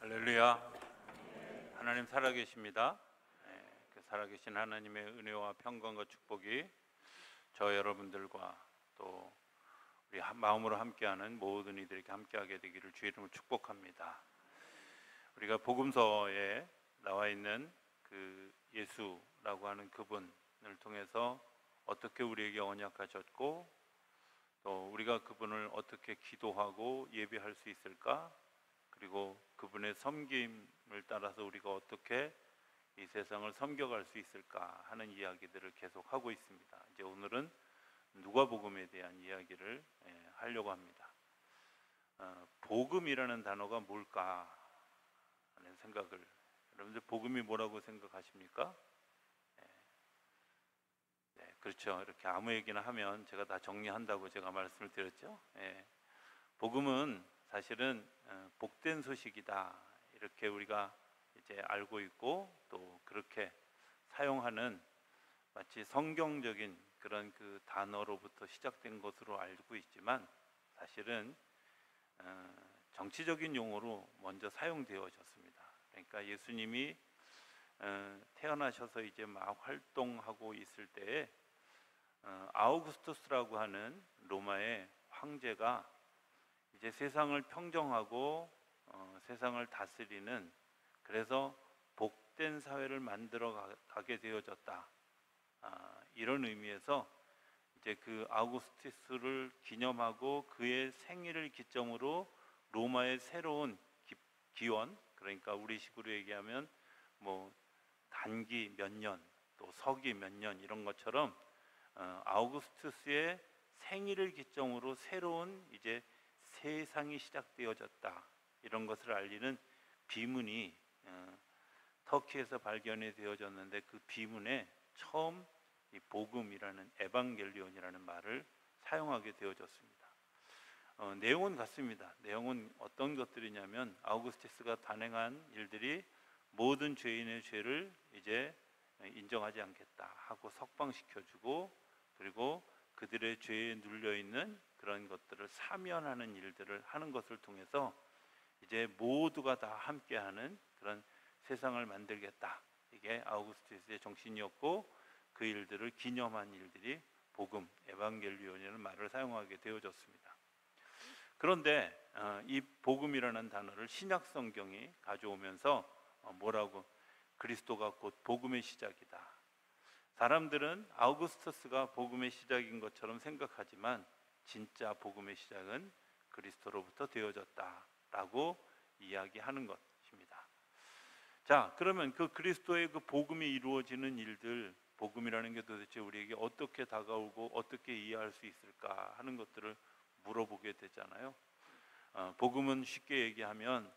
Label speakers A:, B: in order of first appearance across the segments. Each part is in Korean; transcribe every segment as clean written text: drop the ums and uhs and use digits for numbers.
A: 할렐루야. 하나님 살아계십니다. 그 살아계신 하나님의 은혜와 평강과 축복이 저 여러분들과 또 우리 마음으로 함께하는 모든 이들에게 함께하게 되기를 주의 이름으로 축복합니다. 우리가 복음서에 나와 있는 그 예수라고 하는 그분을 통해서 어떻게 우리에게 언약하셨고 또 우리가 그분을 어떻게 기도하고 예배할 수 있을까? 그리고 그분의 섬김을 따라서 우리가 어떻게 이 세상을 섬겨갈 수 있을까 하는 이야기들을 계속 하고 있습니다. 이제 오늘은 누가복음에 대한 이야기를 하려고 합니다. 복음이라는 단어가 뭘까 하는 생각을, 여러분들 복음이 뭐라고 생각하십니까? 네, 그렇죠. 이렇게 아무 얘기나 하면 제가 다 정리한다고 제가 말씀을 드렸죠. 복음은 사실은 복된 소식이다, 이렇게 우리가 이제 알고 있고 또 그렇게 사용하는 마치 성경적인 그런 그 단어로부터 시작된 것으로 알고 있지만 사실은 정치적인 용어로 먼저 사용되어졌습니다. 그러니까 예수님이 태어나셔서 이제 막 활동하고 있을 때에 아우구스투스라고 하는 로마의 황제가 이제 세상을 평정하고 세상을 다스리는, 그래서 복된 사회를 만들어 가게 되어졌다, 이런 의미에서 이제 그 아우구스투스를 기념하고 그의 생일을 기점으로 로마의 새로운 기원, 그러니까 우리식으로 얘기하면 뭐 단기 몇 년, 또 서기 몇 년 이런 것처럼 아우구스투스의 생일을 기점으로 새로운 이제 세상이 시작되어졌다, 이런 것을 알리는 비문이 터키에서 발견이 되어졌는데 그 비문에 처음 이 복음이라는 에반겔리온이라는 말을 사용하게 되어졌습니다. 내용은 같습니다. 내용은 어떤 것들이냐면 아우구스투스가 단행한 일들이 모든 죄인의 죄를 이제 인정하지 않겠다 하고 석방시켜주고, 그리고 그들의 죄에 눌려있는 그런 것들을 사면하는 일들을 하는 것을 통해서 이제 모두가 다 함께하는 그런 세상을 만들겠다, 이게 아우구스투스의 정신이었고 그 일들을 기념한 일들이 복음, 에반겔리온이라는 말을 사용하게 되어졌습니다. 그런데 이 복음이라는 단어를 신약 성경이 가져오면서 뭐라고, 그리스도가 곧 복음의 시작이다. 사람들은 아우구스투스가 복음의 시작인 것처럼 생각하지만 진짜 복음의 시작은 그리스도로부터 되어졌다라고 이야기하는 것입니다. 자, 그러면 그 그리스도의 그 복음이 이루어지는 일들, 복음이라는 게 도대체 우리에게 어떻게 다가오고 어떻게 이해할 수 있을까 하는 것들을 물어보게 되잖아요. 복음은 쉽게 얘기하면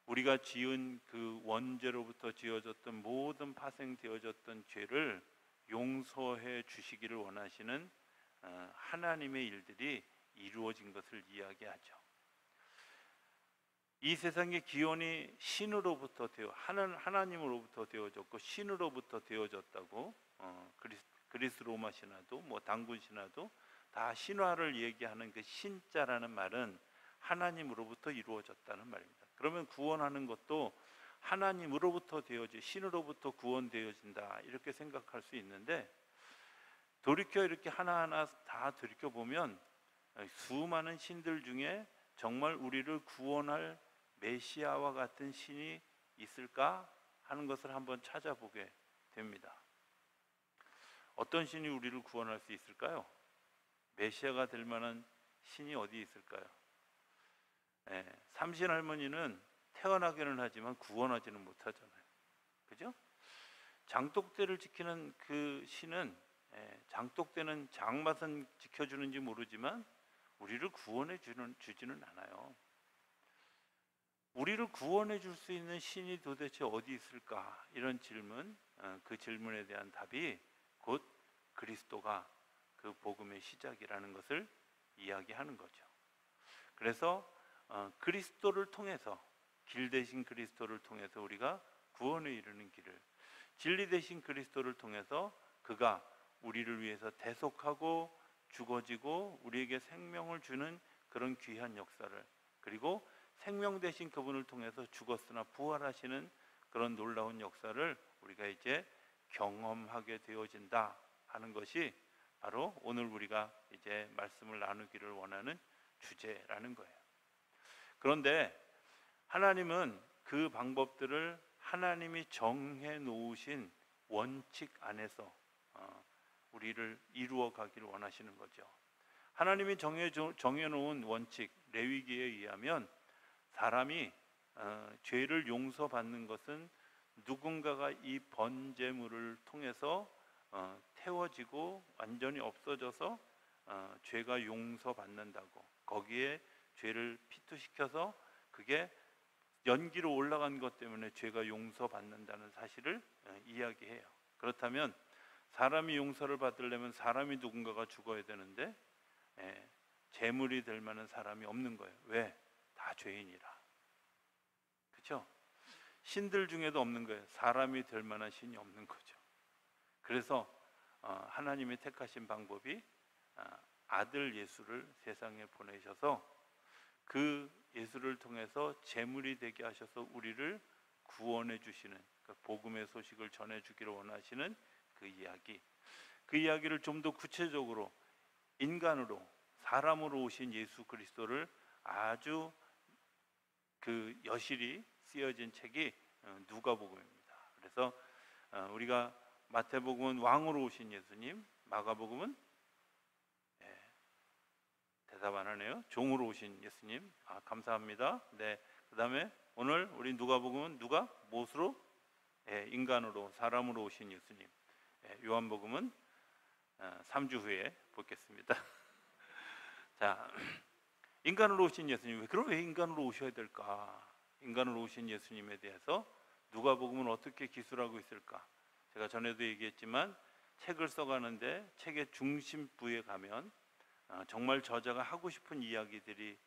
A: 우리가 지은 그 원죄로부터 지어졌던 모든 파생되어졌던 죄를 용서해 주시기를 원하시는 하나님의 일들이 이루어진 것을 이야기하죠. 이 세상의 기원이 신으로부터 하나님으로부터 되어졌고 신으로부터 되어졌다고, 그리스 로마 신화도 뭐 당군 신화도 다 신화를 얘기하는 그 신자라는 말은 하나님으로부터 이루어졌다는 말입니다. 그러면 구원하는 것도 하나님으로부터 신으로부터 구원되어진다, 이렇게 생각할 수 있는데, 돌이켜 이렇게 하나하나 다 돌이켜보면 수많은 신들 중에 정말 우리를 구원할 메시아와 같은 신이 있을까 하는 것을 한번 찾아보게 됩니다. 어떤 신이 우리를 구원할 수 있을까요? 메시아가 될 만한 신이 어디 있을까요? 삼신 할머니는 태어나기는 하지만 구원하지는 못하잖아요. 그죠? 장독대를 지키는 그 신은 장독대는 장맛은 지켜주는지 모르지만 우리를 구원해 주지는 않아요. 우리를 구원해 줄 수 있는 신이 도대체 어디 있을까? 이런 질문, 그 질문에 대한 답이 곧 그리스도가 그 복음의 시작이라는 것을 이야기하는 거죠. 그래서 그리스도를 통해서, 길 대신 그리스도를 통해서 우리가 구원에 이르는 길을, 진리 대신 그리스도를 통해서 그가 우리를 위해서 대속하고 죽어지고 우리에게 생명을 주는 그런 귀한 역사를, 그리고 생명 되신 그분을 통해서 죽었으나 부활하시는 그런 놀라운 역사를 우리가 이제 경험하게 되어진다 하는 것이 바로 오늘 우리가 이제 말씀을 나누기를 원하는 주제라는 거예요. 그런데 하나님은 그 방법들을 하나님이 정해 놓으신 원칙 안에서 우리를 이루어 가기를 원하시는 거죠. 하나님이 정해 놓은 원칙, 레위기에 의하면 사람이 죄를 용서받는 것은 누군가가 이 번제물을 통해서 태워지고 완전히 없어져서 죄가 용서받는다고, 거기에 죄를 피투시켜서 그게 연기로 올라간 것 때문에 죄가 용서받는다는 사실을 이야기해요. 그렇다면 사람이 용서를 받으려면 사람이 누군가가 죽어야 되는데 제물이 될 만한 사람이 없는 거예요. 왜? 다 죄인이라. 그렇죠? 신들 중에도 없는 거예요. 사람이 될 만한 신이 없는 거죠. 그래서 하나님이 택하신 방법이 아들 예수를 세상에 보내셔서 그 예수를 통해서 제물이 되게 하셔서 우리를 구원해 주시는, 그 복음의 소식을 전해 주기를 원하시는 그 이야기를 좀 더 구체적으로 인간으로, 사람으로 오신 예수 그리스도를 아주 그 여실히 쓰여진 책이 누가복음입니다. 그래서 우리가 마태복음은 왕으로 오신 예수님, 마가복음은 대답 안 하네요. 종으로 오신 예수님. 감사합니다. 네. 그다음에 오늘 우리 누가복음은 누가 못으로 인간으로, 사람으로 오신 예수님. 요한복음은 3주 후에 보겠습니다. 자, 인간으로 오신 예수님. 그럼 왜 인간으로 오셔야 될까? 인간으로 오신 예수님에 대해서 누가복음은 어떻게 기술하고 있을까? 제가 전에도 얘기했지만 책을 써가는데 책의 중심부에 가면 정말 저자가 하고 싶은 이야기들이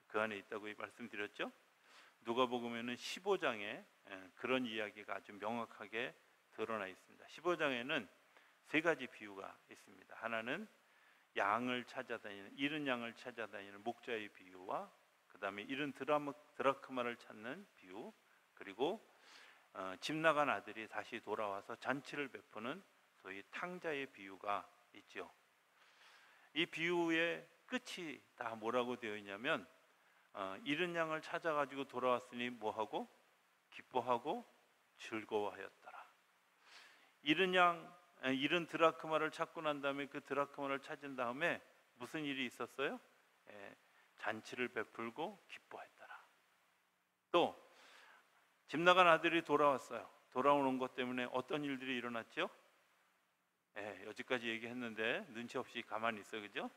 A: 그 안에 있다고 말씀드렸죠. 누가복음에는 15장에 그런 이야기가 아주 명확하게 드러나 있습니다. 15장에는 세 가지 비유가 있습니다. 하나는 양을 찾아다니는, 잃은 양을 찾아다니는 목자의 비유와, 그 다음에 잃은 드라크마를 찾는 비유, 그리고 집 나간 아들이 다시 돌아와서 잔치를 베푸는 소위 탕자의 비유가 있죠. 이 비유의 끝이 다 뭐라고 되어 있냐면 잃은 양을 찾아가지고 돌아왔으니 뭐하고? 기뻐하고 즐거워하였더라. 잃은 드라크마를 찾고 난 다음에 그 드라크마를 찾은 다음에 무슨 일이 있었어요? 잔치를 베풀고 기뻐했더라. 또 집 나간 아들이 돌아왔어요. 돌아오는 것 때문에 어떤 일들이 일어났죠? 여기까지 얘기했는데 눈치 없이 가만히 있어요. 그죠?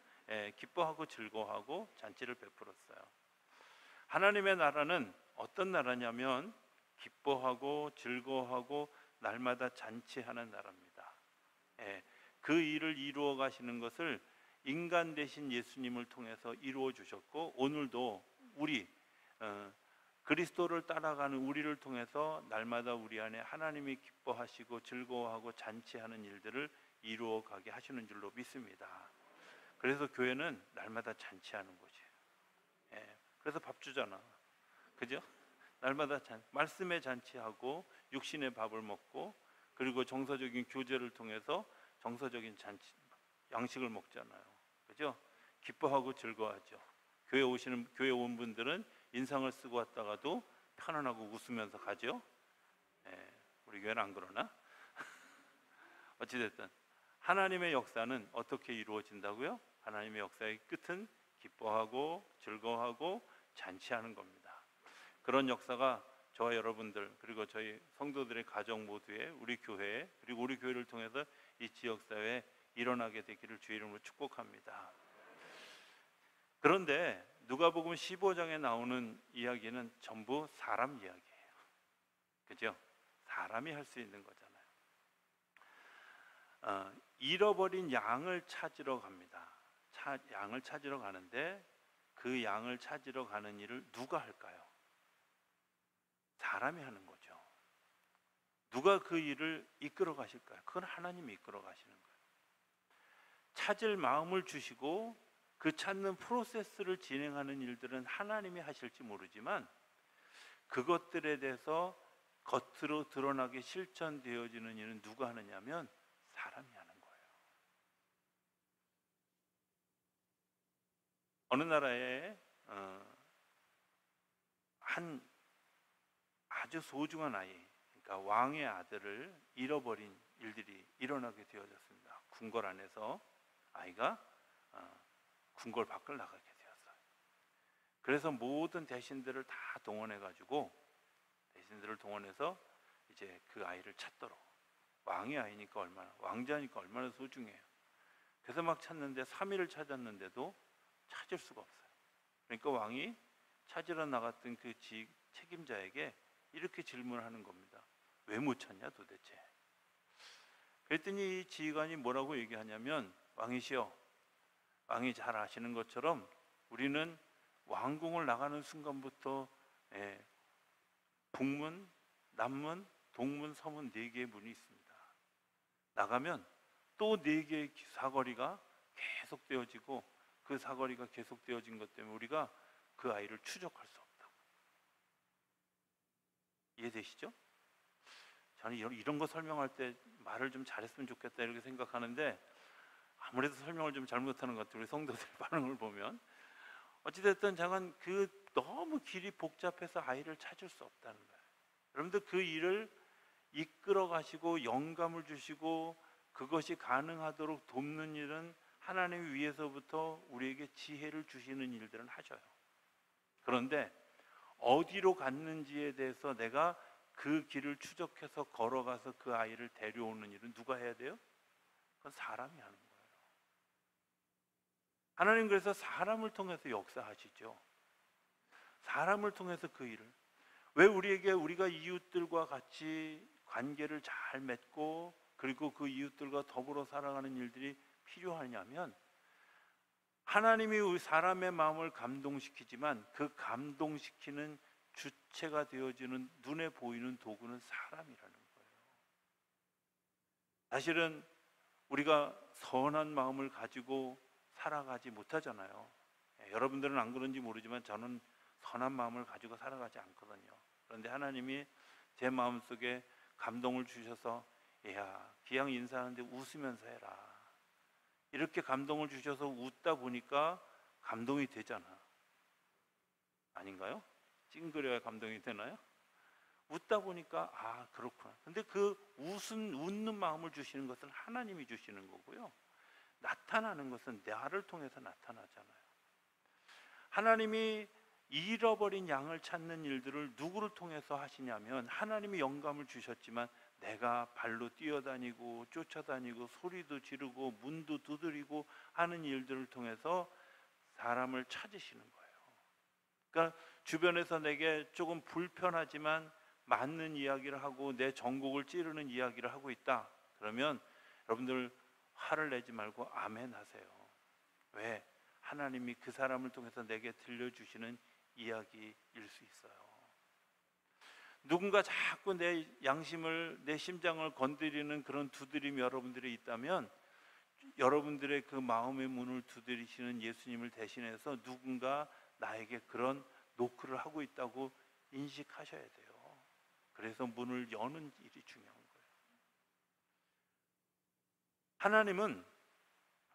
A: 기뻐하고 즐거워하고 잔치를 베풀었어요. 하나님의 나라는 어떤 나라냐면 기뻐하고 즐거워하고 날마다 잔치하는 나라입니다. 그 일을 이루어 가시는 것을 인간 되신 예수님을 통해서 이루어 주셨고, 오늘도 우리 그리스도를 따라가는 우리를 통해서 날마다 우리 안에 하나님이 기뻐하시고 즐거워하고 잔치하는 일들을 이루어 가게 하시는 줄로 믿습니다. 그래서 교회는 날마다 잔치하는 곳이에요. 그래서 밥 주잖아. 그죠? 날마다 말씀의 잔치하고 육신의 밥을 먹고, 그리고 정서적인 교제를 통해서 정서적인 양식을 먹잖아요. 그죠? 기뻐하고 즐거워하죠. 교회 온 분들은 인상을 쓰고 왔다가도 편안하고 웃으면서 가죠. 우리 교회는 안 그러나? 어찌됐든 하나님의 역사는 어떻게 이루어진다고요? 하나님의 역사의 끝은 기뻐하고 즐거워하고 잔치하는 겁니다. 그런 역사가 저와 여러분들, 그리고 저희 성도들의 가정 모두에, 우리 교회에, 그리고 우리 교회를 통해서 이 지역사회에 일어나게 되기를 주의 이름으로 축복합니다. 그런데 누가복음 15장에 나오는 이야기는 전부 사람 이야기예요. 그죠? 사람이 할 수 있는 거잖아요. 잃어버린 양을 찾으러 갑니다. 양을 찾으러 가는데 그 양을 찾으러 가는 일을 누가 할까요? 사람이 하는 거죠. 누가 그 일을 이끌어 가실까요? 그건 하나님이 이끌어 가시는 거예요. 찾을 마음을 주시고 그 찾는 프로세스를 진행하는 일들은 하나님이 하실지 모르지만 그것들에 대해서 겉으로 드러나게 실천되어지는 일은 누가 하느냐면 사람이 하는 거예요. 어느 나라에 한 아주 소중한 아이, 그러니까 왕의 아들을 잃어버린 일들이 일어나게 되어졌습니다. 궁궐 안에서 아이가 궁궐 밖을 나가게 되었어요. 그래서 모든 대신들을 다 동원해가지고 대신들을 동원해서 이제 그 아이를 찾도록, 왕의 아이니까 얼마나, 왕자니까 얼마나 소중해요. 그래서 막 찾는데 3일을 찾았는데도 찾을 수가 없어요. 그러니까 왕이 찾으러 나갔던 그 책임자에게 이렇게 질문하는 겁니다. 왜 못 찾냐 도대체? 그랬더니 이 지휘관이 뭐라고 얘기하냐면, 왕이시여, 왕이 잘 아시는 것처럼 우리는 왕궁을 나가는 순간부터 북문, 남문, 동문, 서문 4개의 문이 있습니다. 나가면 또 4개의 사거리가 계속되어지고 그 사거리가 계속되어진 것 때문에 우리가 그 아이를 추적할 수 없다고. 이해되시죠? 저는 이런 거 설명할 때 말을 좀 잘했으면 좋겠다 이렇게 생각하는데 아무래도 설명을 좀 잘못하는 것 같아요. 우리 성도들 반응을 보면. 어찌됐든 잠깐 너무 길이 복잡해서 아이를 찾을 수 없다는 거예요. 여러분들 그 일을 이끌어 가시고 영감을 주시고 그것이 가능하도록 돕는 일은 하나님 위에서부터 우리에게 지혜를 주시는 일들은 하셔요. 그런데 어디로 갔는지에 대해서 내가 그 길을 추적해서 걸어가서 그 아이를 데려오는 일은 누가 해야 돼요? 그건 사람이 하는 거예요. 하나님 그래서 사람을 통해서 역사하시죠. 사람을 통해서 그 일을. 왜 우리가 이웃들과 같이 관계를 잘 맺고 그리고 그 이웃들과 더불어 살아가는 일들이 필요하냐면, 하나님이 사람의 마음을 감동시키지만 그 감동시키는 주체가 되어지는 눈에 보이는 도구는 사람이라는 거예요. 사실은 우리가 선한 마음을 가지고 살아가지 못하잖아요. 여러분들은 안 그런지 모르지만 저는 선한 마음을 가지고 살아가지 않거든요. 그런데 하나님이 제 마음속에 감동을 주셔서 야, 기왕 인사하는데 웃으면서 해라, 이렇게 감동을 주셔서 웃다 보니까 감동이 되잖아. 아닌가요? 찡그려야 감동이 되나요? 웃다 보니까 아, 그렇구나. 근데 그 웃는 마음을 주시는 것은 하나님이 주시는 거고요. 나타나는 것은 나를 통해서 나타나잖아요. 하나님이 잃어버린 양을 찾는 일들을 누구를 통해서 하시냐면, 하나님이 영감을 주셨지만 내가 발로 뛰어다니고 쫓아다니고 소리도 지르고 문도 두드리고 하는 일들을 통해서 사람을 찾으시는 거예요. 그러니까 주변에서 내게 조금 불편하지만 맞는 이야기를 하고 내 전곡을 찌르는 이야기를 하고 있다. 그러면 여러분들 화를 내지 말고 아멘 하세요. 왜? 하나님이 그 사람을 통해서 내게 들려주시는 이야기일 수 있어요. 누군가 자꾸 내 양심을, 내 심장을 건드리는 그런 두드림이 여러분들이 있다면, 여러분들의 그 마음의 문을 두드리시는 예수님을 대신해서 누군가 나에게 그런 노크를 하고 있다고 인식하셔야 돼요. 그래서 문을 여는 일이 중요한 거예요. 하나님은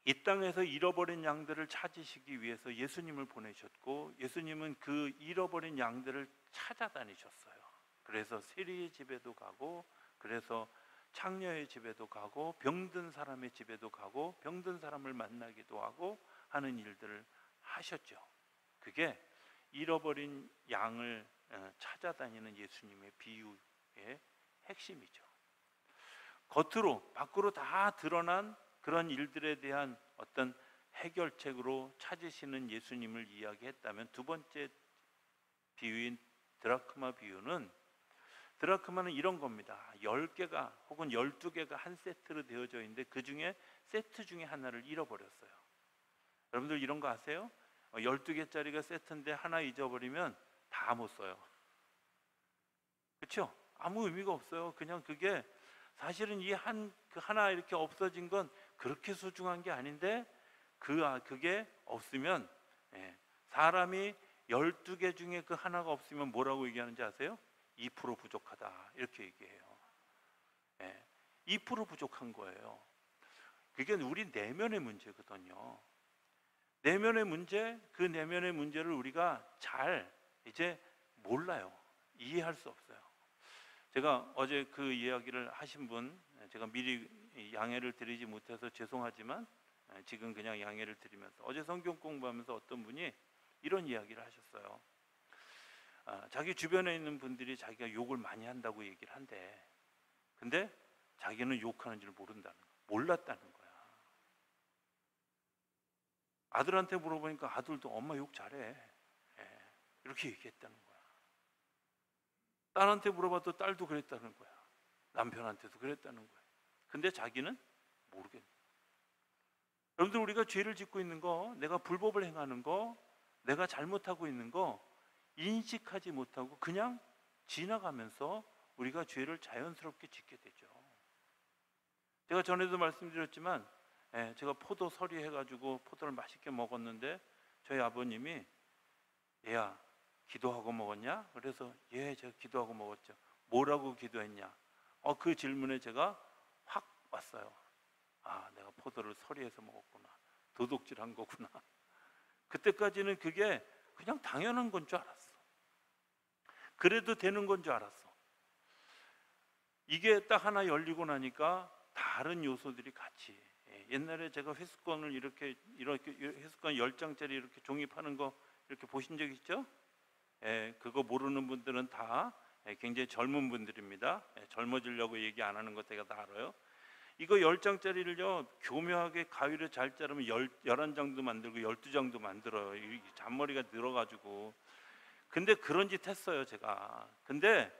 A: 이 땅에서 잃어버린 양들을 찾으시기 위해서 예수님을 보내셨고, 예수님은 그 잃어버린 양들을 찾아다니셨어요. 그래서 세리의 집에도 가고, 그래서 창녀의 집에도 가고, 병든 사람의 집에도 가고, 병든 사람을 만나기도 하고 하는 일들을 하셨죠. 그게 잃어버린 양을 찾아다니는 예수님의 비유의 핵심이죠. 밖으로 다 드러난 그런 일들에 대한 어떤 해결책으로 찾으시는 예수님을 이야기했다면, 두 번째 비유인 드라크마 비유는, 드라크마는 이런 겁니다. 10개가 혹은 12개가 한 세트로 되어져 있는데 그 중에 세트 중에 하나를 잃어버렸어요. 여러분들 이런 거 아세요? 12개짜리가 세트인데 하나 잊어버리면 다 못 써요. 그렇죠? 아무 의미가 없어요. 그냥 그게 사실은 그 하나 이렇게 없어진 건 그렇게 소중한 게 아닌데 그게 없으면, 사람이 12개 중에 그 하나가 없으면 뭐라고 얘기하는지 아세요? 2% 부족하다 이렇게 얘기해요. 2% 부족한 거예요. 그게 우리 내면의 문제거든요. 내면의 문제, 그 내면의 문제를 우리가 잘 이제 몰라요. 이해할 수 없어요. 제가 어제 그 이야기를 하신 분, 제가 미리 양해를 드리지 못해서 죄송하지만 지금 그냥 양해를 드리면서, 어제 성경 공부하면서 어떤 분이 이런 이야기를 하셨어요. 자기 주변에 있는 분들이 자기가 욕을 많이 한다고 얘기를 한대. 근데 자기는 욕하는 줄 몰랐다는 거야. 아들한테 물어보니까 아들도 엄마 욕 잘해, 이렇게 얘기했다는 거야. 딸한테 물어봐도 딸도 그랬다는 거야. 남편한테도 그랬다는 거야. 근데 자기는 모르겠네. 여러분들, 우리가 죄를 짓고 있는 거, 내가 불법을 행하는 거, 내가 잘못하고 있는 거 인식하지 못하고 그냥 지나가면서 우리가 죄를 자연스럽게 짓게 되죠. 제가 전에도 말씀드렸지만, 제가 포도 서리 해가지고 포도를 맛있게 먹었는데 저희 아버님이, 얘야 기도하고 먹었냐? 그래서 예, 제가 기도하고 먹었죠. 뭐라고 기도했냐? 그 질문에 제가 확 왔어요. 아, 내가 포도를 서리해서 먹었구나. 도둑질한 거구나. 그때까지는 그게 그냥 당연한 건 줄 알았어. 그래도 되는 건 줄 알았어. 이게 딱 하나 열리고 나니까 다른 요소들이 같이, 옛날에 제가 회수권을 이렇게 회수권 10장짜리 이렇게 종이 파는 거 이렇게 보신 적 있죠? 그거 모르는 분들은 다 굉장히 젊은 분들입니다. 젊어지려고 얘기 안 하는 거 제가 다 알아요. 이거 10장짜리를요 교묘하게 가위를 잘 자르면 11장도 만들고 12장도 만들어요. 이 잔머리가 늘어가지고. 근데 그런 짓 했어요, 제가. 근데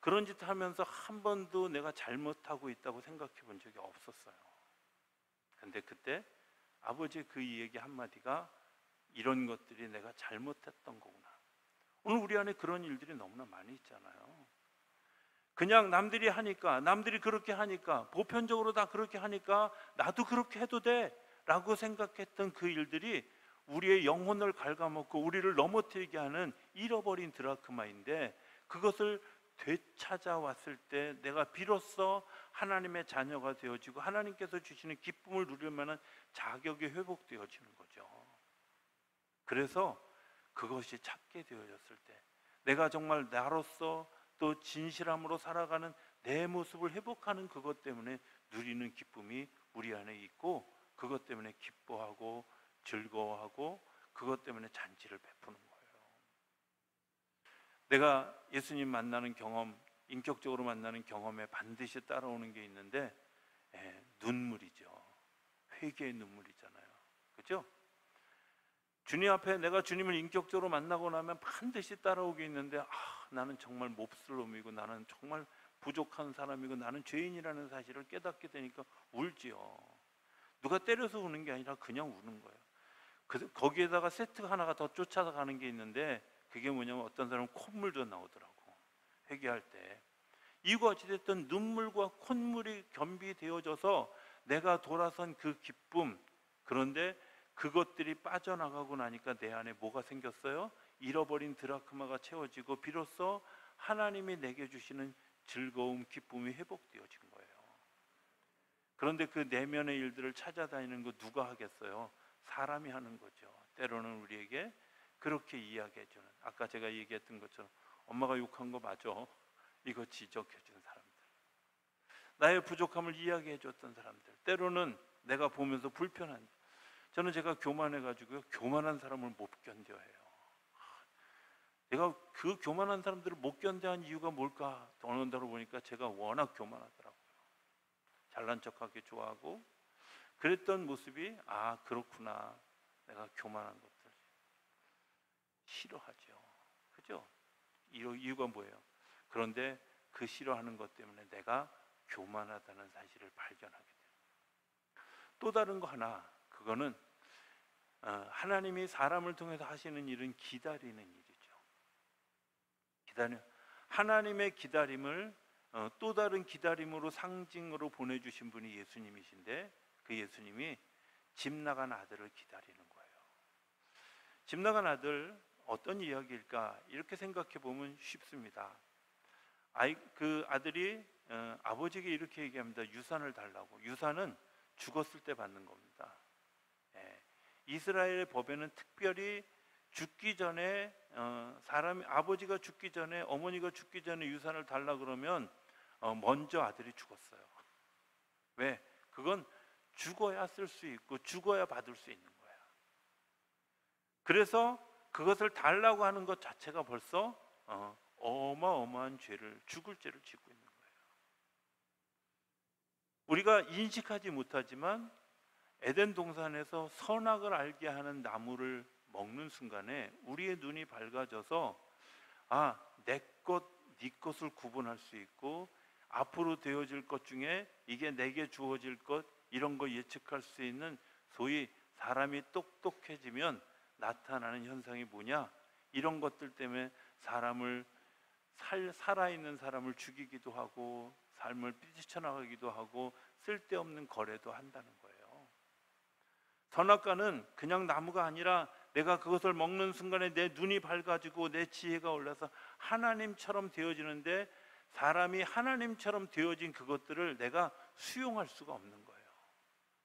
A: 그런 짓 하면서 한 번도 내가 잘못하고 있다고 생각해 본 적이 없었어요. 근데 그때 아버지의 그 얘기 한마디가, 이런 것들이 내가 잘못했던 거구나. 오늘 우리 안에 그런 일들이 너무나 많이 있잖아요. 그냥 남들이 하니까, 남들이 그렇게 하니까, 보편적으로 다 그렇게 하니까 나도 그렇게 해도 돼 라고 생각했던 그 일들이 우리의 영혼을 갉아먹고 우리를 넘어뜨리게 하는 잃어버린 드라크마인데, 그것을 되찾아왔을 때 내가 비로소 하나님의 자녀가 되어지고 하나님께서 주시는 기쁨을 누릴 만한 자격이 회복되어지는 거죠. 그래서 그것이 찾게 되어졌을 때, 내가 정말 나로서 또 진실함으로 살아가는 내 모습을 회복하는 그것 때문에 누리는 기쁨이 우리 안에 있고, 그것 때문에 기뻐하고 즐거워하고, 그것 때문에 잔치를 베푸는 거예요. 내가 예수님 만나는 경험, 인격적으로 만나는 경험에 반드시 따라오는 게 있는데, 눈물이죠. 회개의 눈물이잖아요. 그렇죠? 주님 앞에 내가 주님을 인격적으로 만나고 나면 반드시 따라오게 있는데, 나는 정말 몹쓸 놈이고 나는 정말 부족한 사람이고 나는 죄인이라는 사실을 깨닫게 되니까 울지요. 누가 때려서 우는 게 아니라 그냥 우는 거예요. 거기에다가 세트가 하나가 더 쫓아가는 게 있는데, 그게 뭐냐면 어떤 사람은 콧물도 나오더라고, 회개할 때. 이거 어찌됐든 눈물과 콧물이 겸비되어져서 내가 돌아선 그 기쁨, 그런데 그것들이 빠져나가고 나니까 내 안에 뭐가 생겼어요? 잃어버린 드라크마가 채워지고 비로소 하나님이 내게 주시는 즐거움, 기쁨이 회복되어진 거예요. 그런데 그 내면의 일들을 찾아다니는 거 누가 하겠어요? 사람이 하는 거죠. 때로는 우리에게 그렇게 이야기해 주는, 아까 제가 얘기했던 것처럼 엄마가 욕한 거 맞아, 이거 지적해 준 사람들, 나의 부족함을 이야기해 줬던 사람들, 때로는 내가 보면서 불편한, 저는 제가 교만해가지고요, 교만한 사람을 못 견뎌해요. 제가 그 교만한 사람들을 못 견뎌한 이유가 뭘까? 어느 날로 보니까 제가 워낙 교만하더라고요. 잘난 척하기 좋아하고, 그랬던 모습이, 그렇구나, 내가 교만한 것들 싫어하죠. 그죠? 이유가 뭐예요? 그런데 그 싫어하는 것 때문에 내가 교만하다는 사실을 발견하게 돼요. 또 다른 거 하나, 그거는 하나님이 사람을 통해서 하시는 일은 기다리는 일이죠. 하나님의 기다림을 또 다른 기다림으로, 상징으로 보내주신 분이 예수님이신데, 그 예수님이 집 나간 아들을 기다리는 거예요. 집 나간 아들 어떤 이야기일까? 이렇게 생각해 보면 쉽습니다. 그 아들이 아버지에게 이렇게 얘기합니다. 유산을 달라고. 유산은 죽었을 때 받는 겁니다. 이스라엘의 법에는 특별히 죽기 전에 아버지가 죽기 전에, 어머니가 죽기 전에 유산을 달라 그러면 먼저 아들이 죽었어요. 왜? 그건 죽어야 쓸 수 있고 죽어야 받을 수 있는 거야. 그래서 그것을 달라고 하는 것 자체가 벌써 어마어마한 죄를, 죽을 죄를 짓고 있는 거예요. 우리가 인식하지 못하지만 에덴 동산에서 선악을 알게 하는 나무를 먹는 순간에 우리의 눈이 밝아져서 내 것, 네 것을 구분할 수 있고 앞으로 되어질 것 중에 이게 내게 주어질 것, 이런 거 예측할 수 있는, 소위 사람이 똑똑해지면 나타나는 현상이 뭐냐? 이런 것들 때문에 살아있는 사람을 죽이기도 하고 삶을 삐쳐나가기도 하고 쓸데없는 거래도 한다는 거예요. 선악과는 그냥 나무가 아니라 내가 그것을 먹는 순간에 내 눈이 밝아지고 내 지혜가 올라서 하나님처럼 되어지는데, 사람이 하나님처럼 되어진 그것들을 내가 수용할 수가 없는 거예요.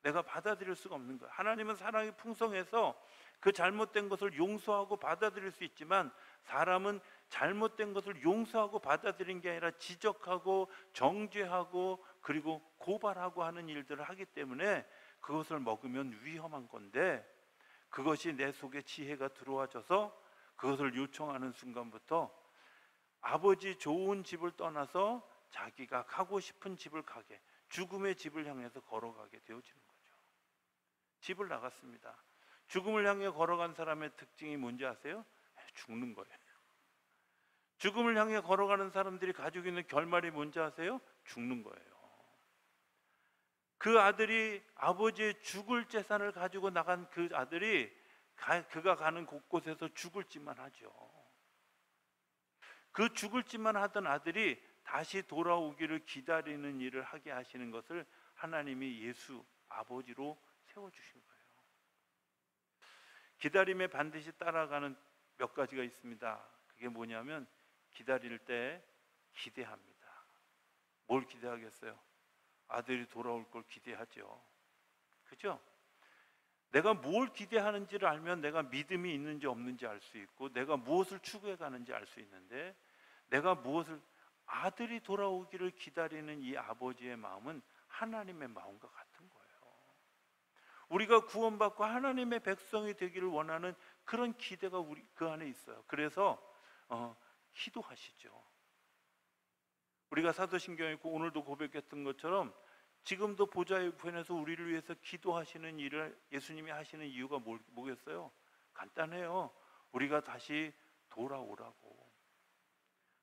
A: 내가 받아들일 수가 없는 거예요. 하나님은 사랑이 풍성해서 그 잘못된 것을 용서하고 받아들일 수 있지만, 사람은 잘못된 것을 용서하고 받아들인 게 아니라 지적하고 정죄하고 그리고 고발하고 하는 일들을 하기 때문에 그것을 먹으면 위험한 건데, 그것이 내 속에 지혜가 들어와져서 그것을 요청하는 순간부터 아버지 좋은 집을 떠나서 자기가 가고 싶은 집을 가게, 죽음의 집을 향해서 걸어가게 되어지는 거죠. 집을 나갔습니다. 죽음을 향해 걸어간 사람의 특징이 뭔지 아세요? 죽는 거예요. 죽음을 향해 걸어가는 사람들이 가지고 있는 결말이 뭔지 아세요? 죽는 거예요. 그 아들이, 아버지의 죽을 재산을 가지고 나간 그 아들이 그가 가는 곳곳에서 죽을 짓만 하죠. 그 죽을 짓만 하던 아들이 다시 돌아오기를 기다리는 일을 하게 하시는 것을 하나님이 예수 아버지로 세워주신 거예요. 기다림에 반드시 따라가는 몇 가지가 있습니다. 그게 뭐냐면, 기다릴 때 기대합니다. 뭘 기대하겠어요? 아들이 돌아올 걸 기대하죠. 그죠? 내가 뭘 기대하는지를 알면 내가 믿음이 있는지 없는지 알 수 있고, 내가 무엇을 추구해 가는지 알 수 있는데, 아들이 돌아오기를 기다리는 이 아버지의 마음은 하나님의 마음과 같은 거예요. 우리가 구원받고 하나님의 백성이 되기를 원하는 그런 기대가 그 안에 있어요. 그래서 기도하시죠. 우리가 사도신경에 있고 오늘도 고백했던 것처럼 지금도 보좌의 우편에서 우리를 위해서 기도하시는 일을 예수님이 하시는 이유가 뭐겠어요? 간단해요. 우리가 다시 돌아오라고,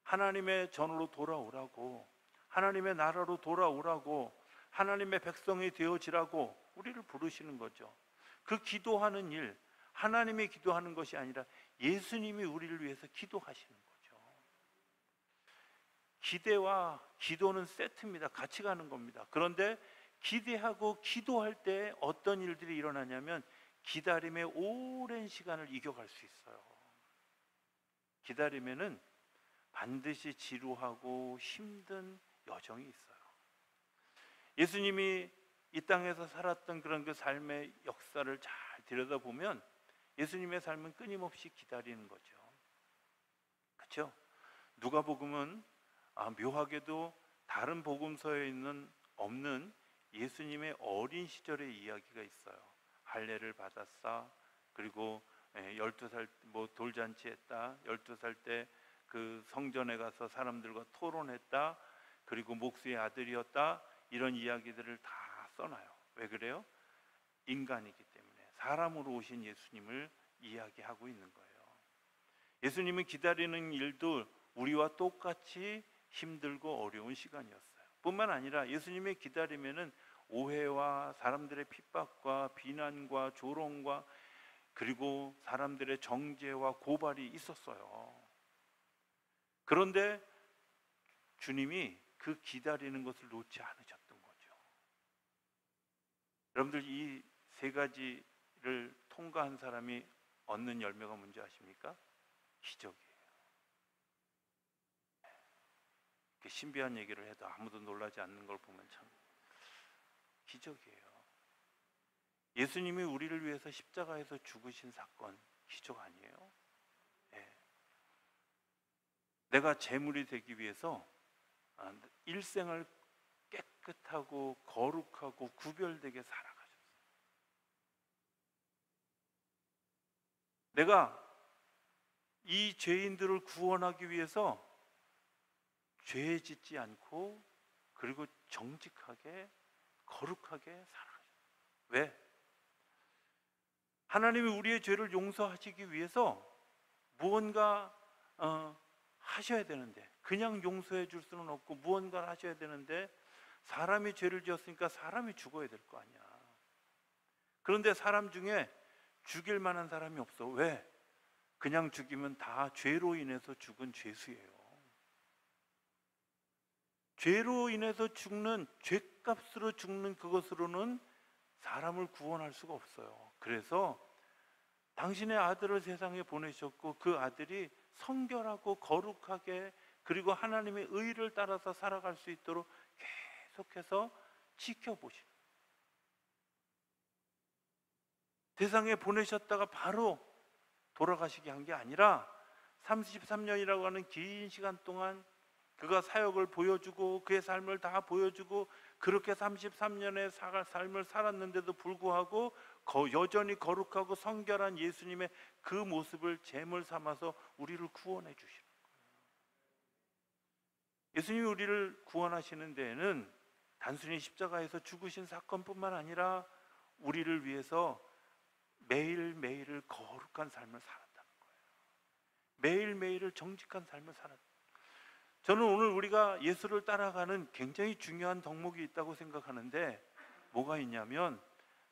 A: 하나님의 전으로 돌아오라고, 하나님의 나라로 돌아오라고, 하나님의 백성이 되어지라고 우리를 부르시는 거죠. 그 기도하는 일, 하나님이 기도하는 것이 아니라 예수님이 우리를 위해서 기도하시는 거죠. 기대와 기도는 세트입니다. 같이 가는 겁니다. 그런데 기대하고 기도할 때 어떤 일들이 일어나냐면, 기다림의 오랜 시간을 이겨갈 수 있어요. 기다림에는 반드시 지루하고 힘든 여정이 있어요. 예수님이 이 땅에서 살았던 그런 그 삶의 역사를 잘 들여다보면 예수님의 삶은 끊임없이 기다리는 거죠. 그렇죠? 누가복음은 묘하게도 다른 복음서에 없는 예수님의 어린 시절의 이야기가 있어요. 할례를 받았사, 그리고 12살 돌잔치 했다, 12살 때 그 성전에 가서 사람들과 토론했다, 그리고 목수의 아들이었다, 이런 이야기들을 다 써놔요. 왜 그래요? 인간이기 때문에, 사람으로 오신 예수님을 이야기하고 있는 거예요. 예수님은 기다리는 일도 우리와 똑같이 힘들고 어려운 시간이었어요. 뿐만 아니라 예수님의 기다림에는 오해와 사람들의 핍박과 비난과 조롱과 그리고 사람들의 정죄와 고발이 있었어요. 그런데 주님이 그 기다리는 것을 놓지 않으셨던 거죠. 여러분들, 이 세 가지를 통과한 사람이 얻는 열매가 뭔지 아십니까? 기적이에요. 신비한 얘기를 해도 아무도 놀라지 않는 걸 보면 참 기적이에요. 예수님이 우리를 위해서 십자가에서 죽으신 사건, 기적 아니에요? 네. 내가 제물이 되기 위해서 일생을 깨끗하고 거룩하고 구별되게 살아가셨어요. 내가 이 죄인들을 구원하기 위해서 죄 짓지 않고 그리고 정직하게 거룩하게 살아가셨어요. 왜? 하나님이 우리의 죄를 용서하시기 위해서 무언가 하셔야 되는데, 그냥 용서해 줄 수는 없고 무언가를 하셔야 되는데, 사람이 죄를 지었으니까 사람이 죽어야 될 거 아니야. 그런데 사람 중에 죽일 만한 사람이 없어. 왜? 그냥 죽이면 다 죄로 인해서 죽은 죄수예요. 죄로 인해서 죽는, 죄값으로 죽는 그것으로는 사람을 구원할 수가 없어요. 그래서 당신의 아들을 세상에 보내셨고, 그 아들이 성결하고 거룩하게 그리고 하나님의 의를 따라서 살아갈 수 있도록 계속해서 지켜보시는, 세상에 보내셨다가 바로 돌아가시게 한 게 아니라 33년이라고 하는 긴 시간 동안 그가 사역을 보여주고 그의 삶을 다 보여주고, 그렇게 33년의 삶을 살았는데도 불구하고 여전히 거룩하고 성결한 예수님의 그 모습을 제물 삼아서 우리를 구원해 주시는 거예요. 예수님이 우리를 구원하시는 데에는 단순히 십자가에서 죽으신 사건뿐만 아니라 우리를 위해서 매일매일을 거룩한 삶을 살았다는 거예요. 매일매일을 정직한 삶을 살았다. 저는 오늘 우리가 예수를 따라가는 굉장히 중요한 덕목이 있다고 생각하는데, 뭐가 있냐면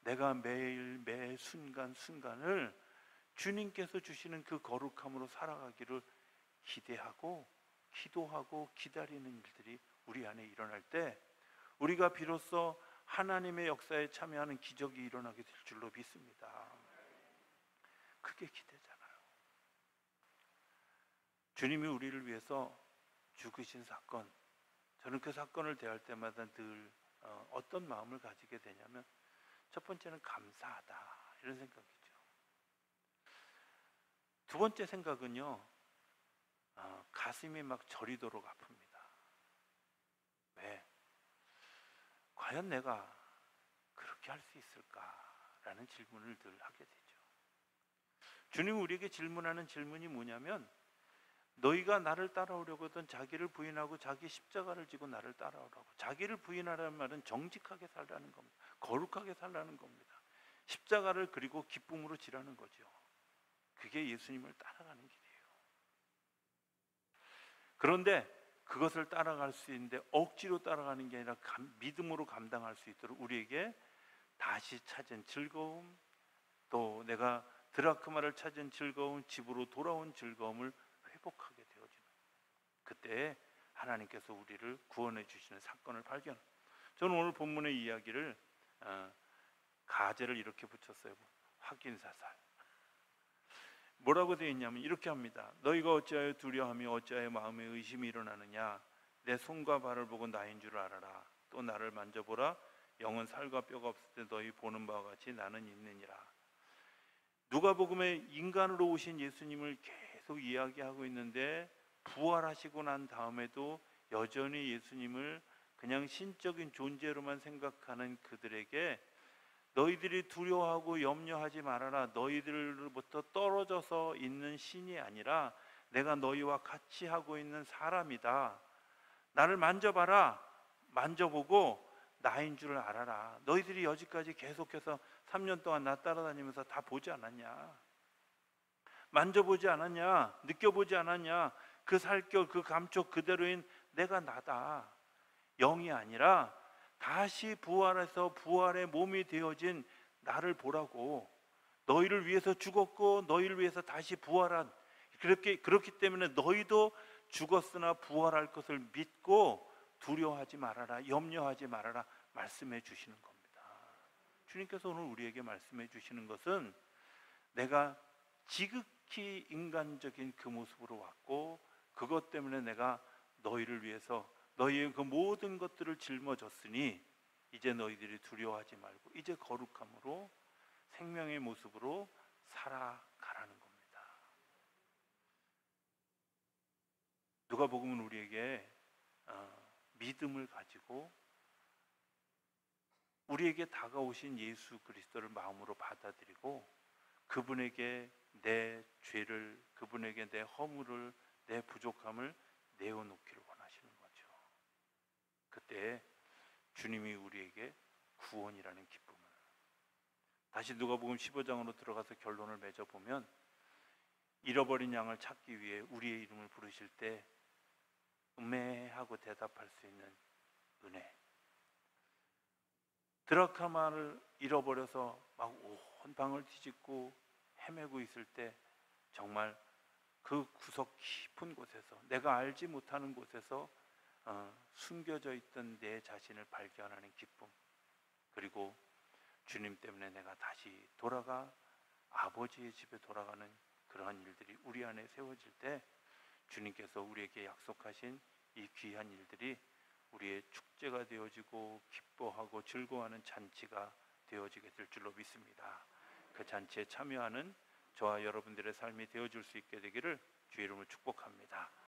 A: 내가 매일 매 순간순간을 주님께서 주시는 그 거룩함으로 살아가기를 기대하고 기도하고 기다리는 일들이 우리 안에 일어날 때 우리가 비로소 하나님의 역사에 참여하는 기적이 일어나게 될 줄로 믿습니다. 그게 기대잖아요. 주님이 우리를 위해서 죽으신 사건, 저는 그 사건을 대할 때마다 늘 어떤 마음을 가지게 되냐면, 첫 번째는 감사하다, 이런 생각이죠. 두 번째 생각은요, 가슴이 막 저리도록 아픕니다. 왜? 과연 내가 그렇게 할 수 있을까라는 질문을 늘 하게 되죠. 주님이 우리에게 질문하는 질문이 뭐냐면, 너희가 나를 따라오려거든 자기를 부인하고 자기 십자가를 지고 나를 따라오라고. 자기를 부인하라는 말은 정직하게 살라는 겁니다. 거룩하게 살라는 겁니다. 십자가를 그리고 기쁨으로 지라는 거죠. 그게 예수님을 따라가는 길이에요. 그런데 그것을 따라갈 수 있는데 억지로 따라가는 게 아니라 믿음으로 감당할 수 있도록 우리에게 다시 찾은 즐거움, 또 내가 드라크마를 찾은 즐거움, 집으로 돌아온 즐거움을 회복하게 되어지는, 그때 하나님께서 우리를 구원해 주시는 사건을 발견. 저는 오늘 본문의 이야기를 가제를 이렇게 붙였어요. 확인사살. 뭐라고 되어 있냐면 이렇게 합니다. 너희가 어찌하여 두려워하며 어찌하여 마음에 의심이 일어나느냐. 내 손과 발을 보고 나인 줄 알아라. 또 나를 만져보라. 영은 살과 뼈가 없을 때 너희 보는 바와 같이 나는 있느니라. 누가복음에 인간으로 오신 예수님을 계속 이야기하고 있는데, 부활하시고 난 다음에도 여전히 예수님을 그냥 신적인 존재로만 생각하는 그들에게 너희들이 두려워하고 염려하지 말아라. 너희들로부터 떨어져서 있는 신이 아니라 내가 너희와 같이 하고 있는 사람이다. 나를 만져봐라. 만져보고 나인 줄을 알아라. 너희들이 여지까지 계속해서 3년 동안 나 따라다니면서 다 보지 않았냐? 만져보지 않았냐? 느껴보지 않았냐? 그 살결, 그 감촉 그대로인 내가 나다. 영이 아니라 다시 부활해서 부활의 몸이 되어진 나를 보라고. 너희를 위해서 죽었고 너희를 위해서 다시 부활한, 그렇기 때문에 너희도 죽었으나 부활할 것을 믿고 두려워하지 말아라, 염려하지 말아라 말씀해 주시는 겁니다. 주님께서 오늘 우리에게 말씀해 주시는 것은 내가 지극히 인간적인 그 모습으로 왔고 그것 때문에 내가 너희를 위해서 너희의 그 모든 것들을 짊어졌으니 이제 너희들이 두려워하지 말고 이제 거룩함으로 생명의 모습으로 살아가라는 겁니다. 누가복음은 우리에게 믿음을 가지고 우리에게 다가오신 예수 그리스도를 마음으로 받아들이고 그분에게 내 죄를, 그분에게 내 허물을, 내 부족함을 내어놓기를 원하시는 거죠. 그때 주님이 우리에게 구원이라는 기쁨을, 다시 누가복음 15장으로 들어가서 결론을 맺어보면 잃어버린 양을 찾기 위해 우리의 이름을 부르실 때 음메하고 대답할 수 있는 은혜, 드라크마를 잃어버려서 막 온 방을 뒤집고 헤매고 있을 때 정말 그 구석 깊은 곳에서 내가 알지 못하는 곳에서 숨겨져 있던 내 자신을 발견하는 기쁨, 그리고 주님 때문에 내가 다시 돌아가 아버지의 집에 돌아가는 그러한 일들이 우리 안에 세워질 때 주님께서 우리에게 약속하신 이 귀한 일들이 우리의 축제가 되어지고 기뻐하고 즐거워하는 잔치가 되어지게 될 줄로 믿습니다. 그 잔치에 참여하는 저와 여러분들의 삶이 되어줄 수 있게 되기를 주의 이름으로 축복합니다.